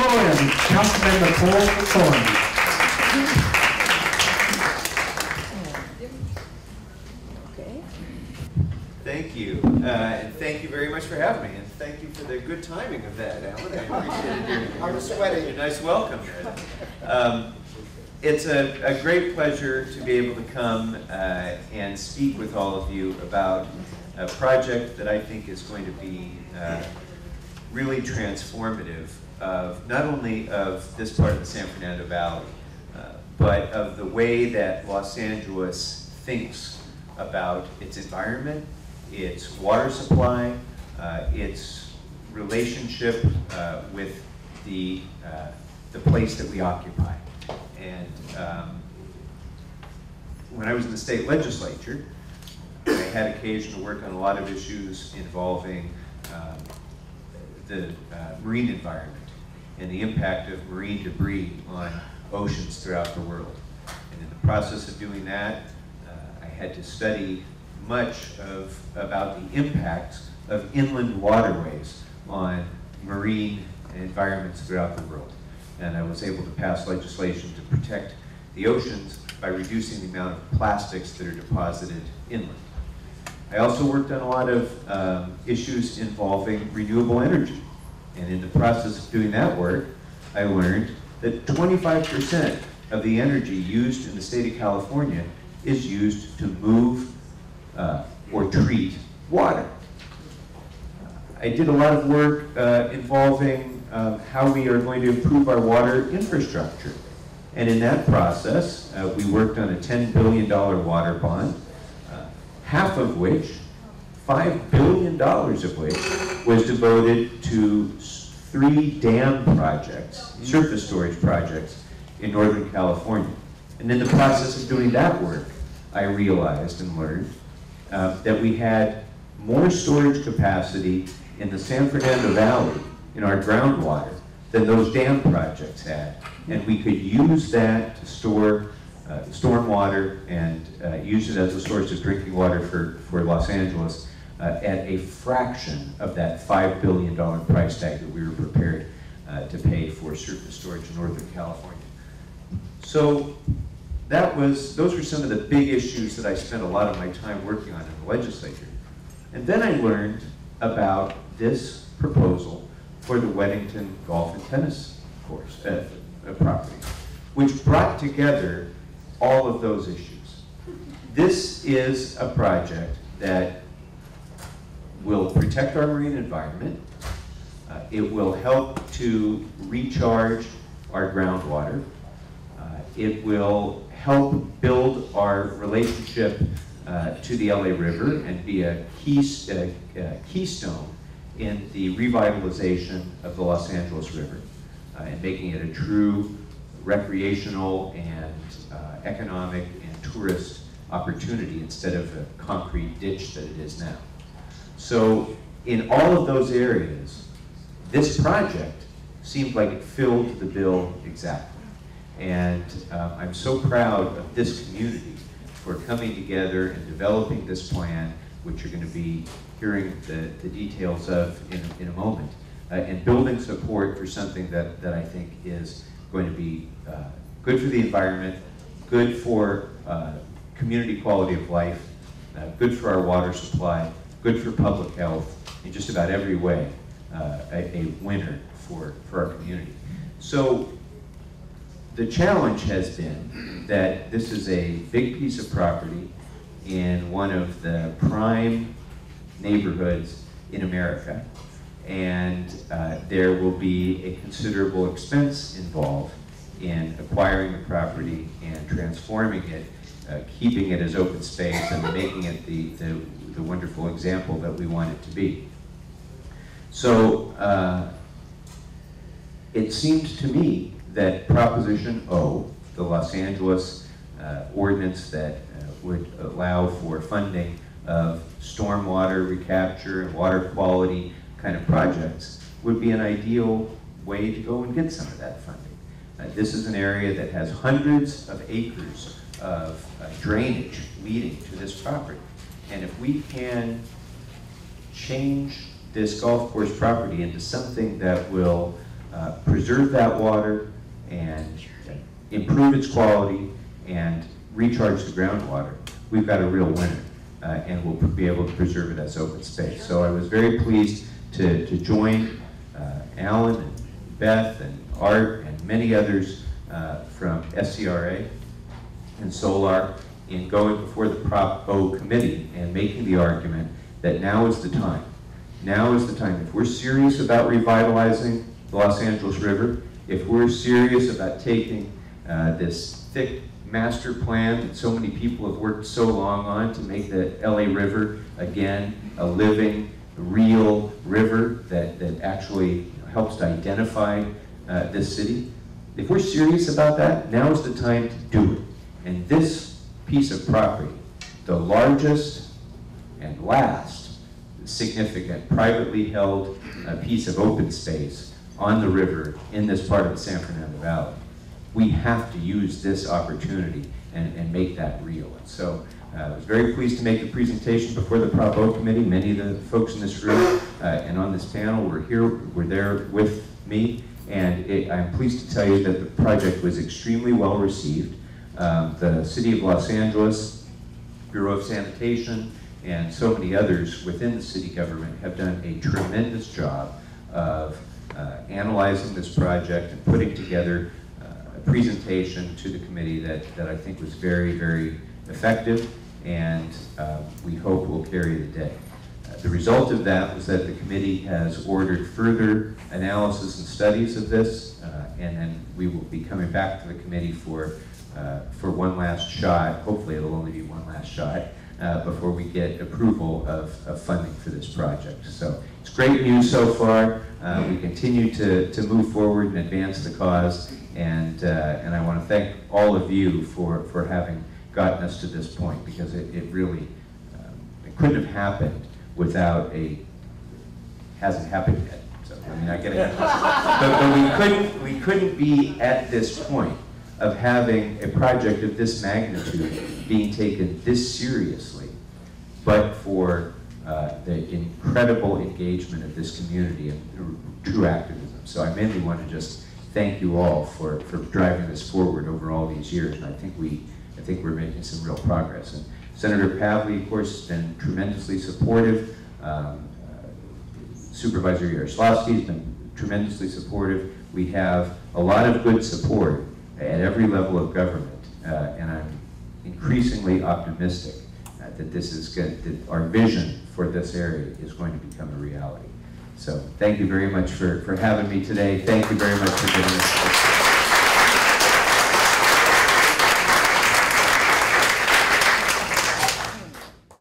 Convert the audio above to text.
and Councilmember Krekorian. Thank you, and thank you very much for having me, and thank you for the good timing of that, Alan. I appreciate it. I was sweating. Your nice welcome there. It's a great pleasure to be able to come and speak with all of you about a project that I think is going to be really transformative of not only of this part of the San Fernando Valley, but of the way that Los Angeles thinks about its environment, its water supply, its relationship with the place that we occupy. And when I was in the state legislature, I had occasion to work on a lot of issues involving the marine environment and the impact of marine debris on oceans throughout the world. And in the process of doing that, I had to study much about the impacts of inland waterways on marine environments throughout the world. And I was able to pass legislation to protect the oceans by reducing the amount of plastics that are deposited inland. I also worked on a lot of issues involving renewable energy. And in the process of doing that work, I learned that 25% of the energy used in the state of California is used to move or treat water. I did a lot of work involving how we are going to improve our water infrastructure. And in that process, we worked on a $10 billion water bond, half of which, $5 billion of which, was devoted to 3 dam projects, surface storage projects in Northern California. And in the process of doing that work, I realized and learned that we had more storage capacity in the San Fernando Valley in our groundwater than those dam projects had. And we could use that to store stormwater and use it as a source of drinking water for Los Angeles at a fraction of that $5 billion price tag that we were prepared to pay for surface storage in Northern California. So those were some of the big issues that I spent a lot of my time working on in the legislature. And then I learned about this proposal for the Weddington Golf and Tennis course property, which brought together all of those issues. This is a project that will protect our marine environment. It will help to recharge our groundwater. It will help build our relationship to the LA River and be a keystone in the revitalization of the Los Angeles River and making it a true recreational and economic and tourist opportunity instead of a concrete ditch that it is now. So in all of those areas, this project seemed like it filled the bill exactly. And I'm so proud of this community for coming together and developing this plan, which you're going to be hearing the details of in a moment, and building support for something that I think is going to be good for the environment, good for community quality of life, good for our water supply, good for public health, in just about every way, a winner for our community. So the challenge has been that this is a big piece of property in one of the prime neighborhoods in America, and there will be a considerable expense involved in acquiring the property and transforming it, keeping it as open space and making it the wonderful example that we want it to be. So it seems to me that Proposition O, the Los Angeles ordinance that would allow for funding of stormwater recapture and water quality kind of projects, would be an ideal way to go and get some of that funding. This is an area that has hundreds of acres of drainage leading to this property. And if we can change this golf course property into something that will preserve that water and improve its quality and recharge the groundwater, we've got a real winner, and we'll be able to preserve it as open space. So I was very pleased to join Alan and Beth and Art and many others from SCRA and Solar in going before the Prop O committee and making the argument that now is the time. Now is the time. If we're serious about revitalizing the Los Angeles River, if we're serious about taking this thick master plan that so many people have worked so long on to make the LA River, again, a living, real river that actually helps to identify this city, if we're serious about that, now is the time to do it. And this piece of property, the largest and last significant privately held piece of open space on the river in this part of the San Fernando Valley, we have to use this opportunity and make that real. And so I was very pleased to make the presentation before the Prop O committee. Many of the folks in this room and on this panel were there with me, and I'm pleased to tell you that the project was extremely well received. The City of Los Angeles, Bureau of Sanitation, and so many others within the city government have done a tremendous job of analyzing this project and putting together a presentation to the committee that I think was very, very effective, and we hope will carry the day. The result of that was that the committee has ordered further analysis and studies of this, and then we will be coming back to the committee for one last shot. Hopefully it'll only be one last shot before we get approval of funding for this project. So it's great news so far. We continue to move forward and advance the cause, and I want to thank all of you for having gotten us to this point, because it really it couldn't have happened without hasn't happened yet. So I mean, I get it. But we couldn't be at this point of having a project of this magnitude being taken this seriously, but for the incredible engagement of this community and true activism. So I mainly want to just thank you all for driving this forward over all these years, and I think we're making some real progress. And Senator Pavley, of course, has been tremendously supportive. Supervisor Yaroslavsky has been tremendously supportive. We have a lot of good support at every level of government, and I'm increasingly optimistic that this is good, that our vision for this area is going to become a reality. So thank you very much for having me today. Thank you very much for giving us